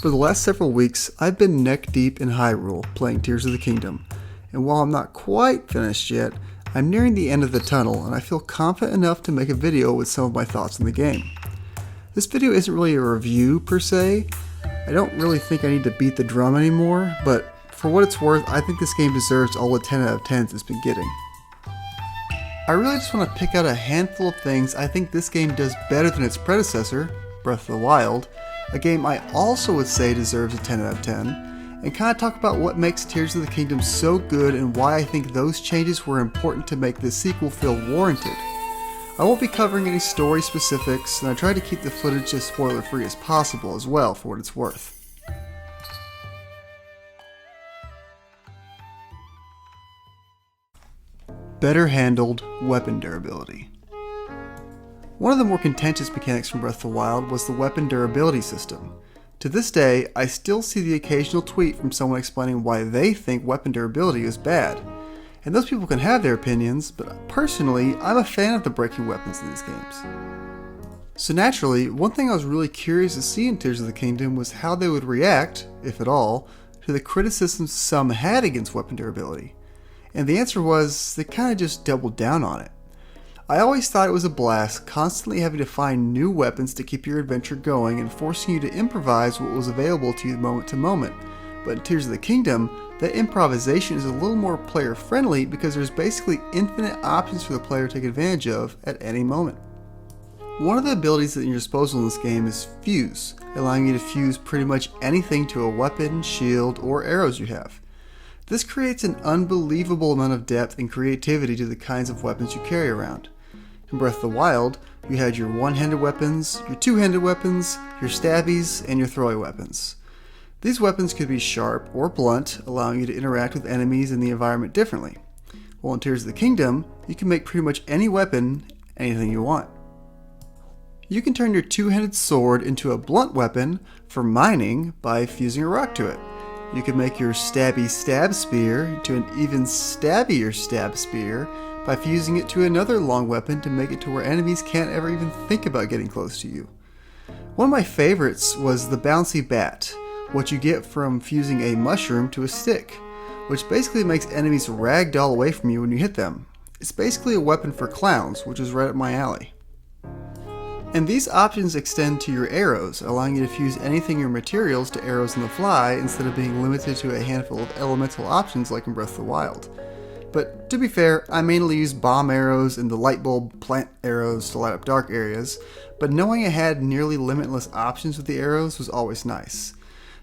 For the last several weeks, I've been neck deep in Hyrule playing Tears of the Kingdom, and while I'm not quite finished yet, I'm nearing the end of the tunnel and I feel confident enough to make a video with some of my thoughts on the game. This video isn't really a review per se. I don't really think I need to beat the drum anymore, but for what it's worth, I think this game deserves all the 10 out of 10s it's been getting. I really just want to pick out a handful of things I think this game does better than its predecessor, Breath of the Wild, a game I also would say deserves a 10 out of 10, and kind of talk about what makes Tears of the Kingdom so good and why I think those changes were important to make this sequel feel warranted. I won't be covering any story specifics, and I try to keep the footage as spoiler free as possible as well for what it's worth. Better handled weapon durability. One of the more contentious mechanics from Breath of the Wild was the weapon durability system. To this day, I still see the occasional tweet from someone explaining why they think weapon durability is bad. And those people can have their opinions, but personally, I'm a fan of the breaking weapons in these games. So naturally, one thing I was really curious to see in Tears of the Kingdom was how they would react, if at all, to the criticisms some had against weapon durability. And the answer was, they kind of just doubled down on it. I always thought it was a blast constantly having to find new weapons to keep your adventure going and forcing you to improvise what was available to you moment to moment. But in Tears of the Kingdom, that improvisation is a little more player friendly because there's basically infinite options for the player to take advantage of at any moment. One of the abilities at your disposal in this game is Fuse, allowing you to fuse pretty much anything to a weapon, shield, or arrows you have. This creates an unbelievable amount of depth and creativity to the kinds of weapons you carry around. In Breath of the Wild, you had your one-handed weapons, your two-handed weapons, your stabbies, and your throwaway weapons. These weapons could be sharp or blunt, allowing you to interact with enemies in the environment differently. While in Tears of the Kingdom, you can make pretty much any weapon anything you want. You can turn your two-handed sword into a blunt weapon for mining by fusing a rock to it. You can make your stabby stab spear into an even stabbier stab spear by fusing it to another long weapon to make it to where enemies can't ever even think about getting close to you. One of my favorites was the bouncy bat, what you get from fusing a mushroom to a stick, which basically makes enemies ragdoll away from you when you hit them. It's basically a weapon for clowns, which is right up my alley. And these options extend to your arrows, allowing you to fuse anything in your materials to arrows on the fly instead of being limited to a handful of elemental options like in Breath of the Wild. But to be fair, I mainly use bomb arrows and the light bulb plant arrows to light up dark areas, but knowing I had nearly limitless options with the arrows was always nice.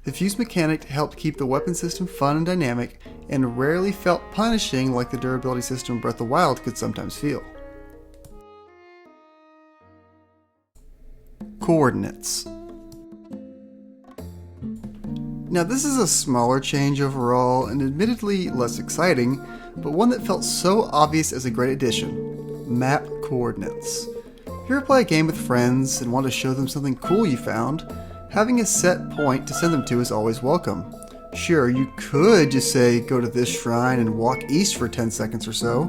The fuse mechanic helped keep the weapon system fun and dynamic, and rarely felt punishing like the durability system in Breath of the Wild could sometimes feel. Coordinates. Now this is a smaller change overall and admittedly less exciting, but one that felt so obvious as a great addition: map coordinates. If you ever play a game with friends and want to show them something cool you found, having a set point to send them to is always welcome. Sure, you could just say go to this shrine and walk east for 10 seconds or so,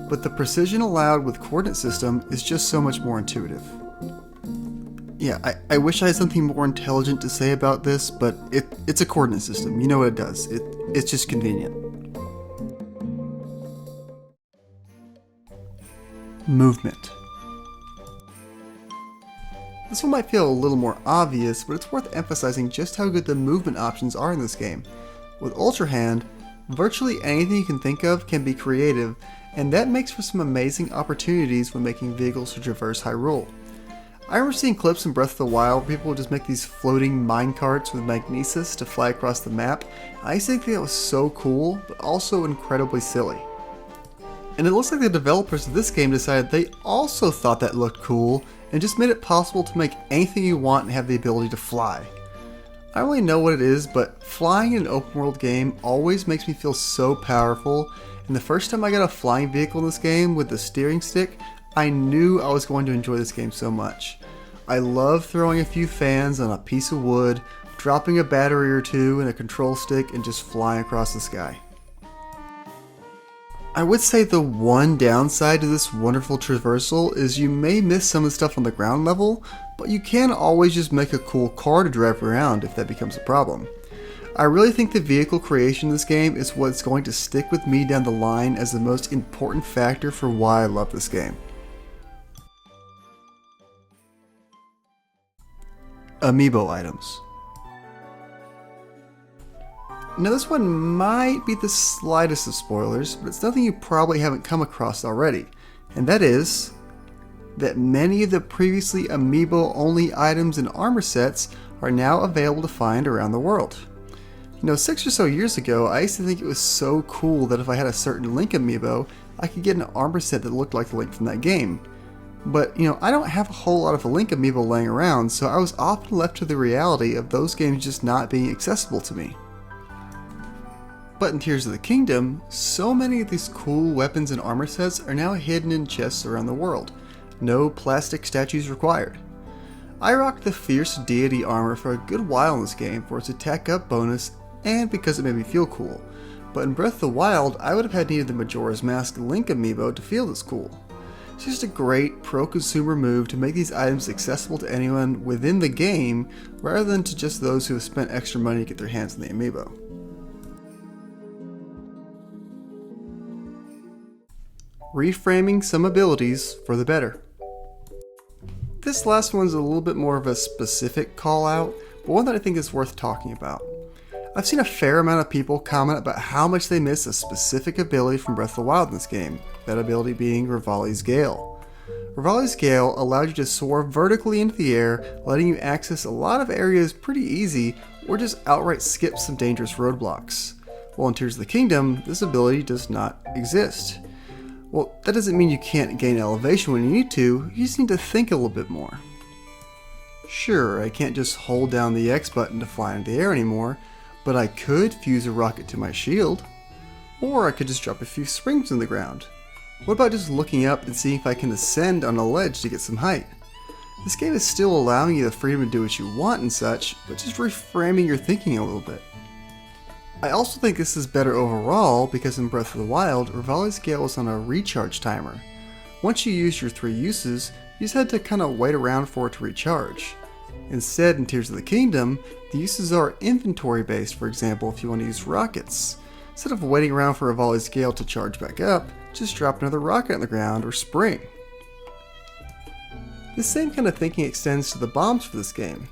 but the precision allowed with coordinate system is just so much more intuitive. Yeah, I wish I had something more intelligent to say about this, but it's a coordinate system. You know what it does. It's just convenient. Movement. This one might feel a little more obvious, but it's worth emphasizing just how good the movement options are in this game. With Ultra Hand, virtually anything you can think of can be creative, and that makes for some amazing opportunities when making vehicles to traverse Hyrule. I remember seeing clips in Breath of the Wild where people would just make these floating minecarts with magnesis to fly across the map. I used to think that was so cool, but also incredibly silly. And it looks like the developers of this game decided they also thought that looked cool, and just made it possible to make anything you want and have the ability to fly. I don't really know what it is, but flying in an open world game always makes me feel so powerful, and the first time I got a flying vehicle in this game with the steering stick, I knew I was going to enjoy this game so much. I love throwing a few fans on a piece of wood, dropping a battery or two and a control stick, and just flying across the sky. I would say the one downside to this wonderful traversal is you may miss some of the stuff on the ground level, but you can always just make a cool car to drive around if that becomes a problem. I really think the vehicle creation in this game is what's going to stick with me down the line as the most important factor for why I love this game. Amiibo items. Now this one might be the slightest of spoilers, but it's nothing you probably haven't come across already, and that is that many of the previously Amiibo only items and armor sets are now available to find around the world. 6 or so years ago, I used to think it was so cool that if I had a certain Link Amiibo, I could get an armor set that looked like the Link from that game. But, I don't have a whole lot of a Link Amiibo laying around, so I was often left to the reality of those games just not being accessible to me. But in Tears of the Kingdom, so many of these cool weapons and armor sets are now hidden in chests around the world. No plastic statues required. I rocked the Fierce Deity armor for a good while in this game for its attack up bonus and because it made me feel cool, but in Breath of the Wild I would have had needed the Majora's Mask Link Amiibo to feel this cool. It's just a great pro-consumer move to make these items accessible to anyone within the game rather than to just those who have spent extra money to get their hands on the Amiibo. Reframing some abilities for the better. This last one's a little bit more of a specific call out, but one that I think is worth talking about. I've seen a fair amount of people comment about how much they miss a specific ability from Breath of the Wild in this game, that ability being Revali's Gale. Revali's Gale allowed you to soar vertically into the air, letting you access a lot of areas pretty easy, or just outright skip some dangerous roadblocks. While in Tears of the Kingdom, this ability does not exist. Well, that doesn't mean you can't gain elevation when you need to, you just need to think a little bit more. Sure, I can't just hold down the X button to fly into the air anymore, but I could fuse a rocket to my shield. Or I could just drop a few springs in the ground. What about just looking up and seeing if I can ascend on a ledge to get some height? This game is still allowing you the freedom to do what you want and such, but just reframing your thinking a little bit. I also think this is better overall because in Breath of the Wild, Revali's Gale is on a recharge timer. Once you use your 3 uses, you just had to kind of wait around for it to recharge. Instead, in Tears of the Kingdom, the uses are inventory based, for example if you want to use rockets. Instead of waiting around for Revali's Gale to charge back up, just drop another rocket on the ground or spring. This same kind of thinking extends to the bombs for this game.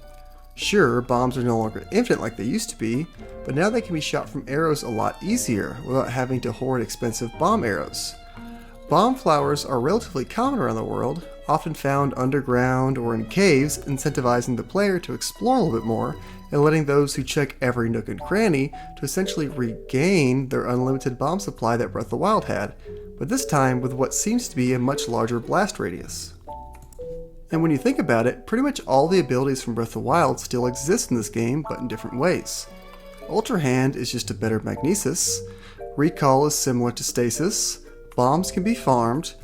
Sure, bombs are no longer infinite like they used to be, but now they can be shot from arrows a lot easier without having to hoard expensive bomb arrows. Bomb flowers are relatively common around the world, often found underground or in caves, incentivizing the player to explore a little bit more and letting those who check every nook and cranny to essentially regain their unlimited bomb supply that Breath of the Wild had, but this time with what seems to be a much larger blast radius. And when you think about it, pretty much all the abilities from Breath of the Wild still exist in this game, but in different ways. Ultra Hand is just a better magnesis, Recall is similar to Stasis, bombs can be farmed,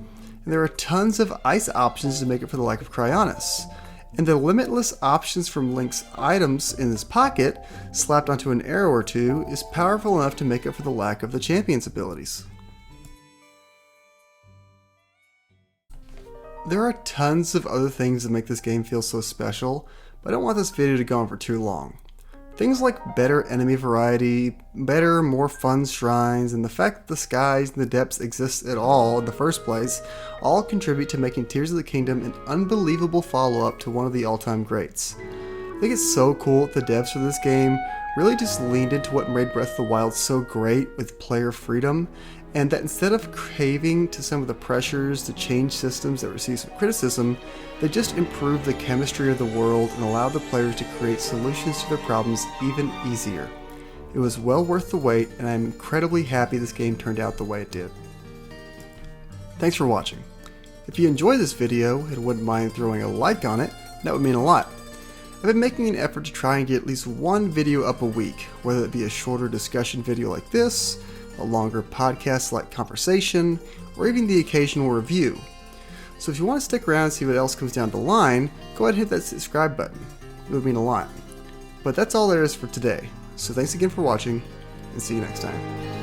and there are tons of ice options to make up for the lack of Cryonis. And the limitless options from Link's items in his pocket, slapped onto an arrow or two, is powerful enough to make up for the lack of the champion's abilities. There are tons of other things that make this game feel so special, but I don't want this video to go on for too long. Things like better enemy variety, better, more fun shrines, and the fact that the skies and the depths exist at all in the first place all contribute to making Tears of the Kingdom an unbelievable follow-up to one of the all-time greats. I think it's so cool that the devs for this game really just leaned into what made Breath of the Wild so great with player freedom, and that instead of caving to some of the pressures to change systems that receive some criticism, they just improved the chemistry of the world and allowed the players to create solutions to their problems even easier. It was well worth the wait, and I'm incredibly happy this game turned out the way it did. Thanks for watching. If you enjoyed this video and wouldn't mind throwing a like on it, that would mean a lot. I've been making an effort to try and get at least one video up a week, whether it be a shorter discussion video like this, a longer podcast-like conversation, or even the occasional review. So if you want to stick around and see what else comes down the line, go ahead and hit that subscribe button. It would mean a lot. But that's all there is for today, so thanks again for watching, and see you next time.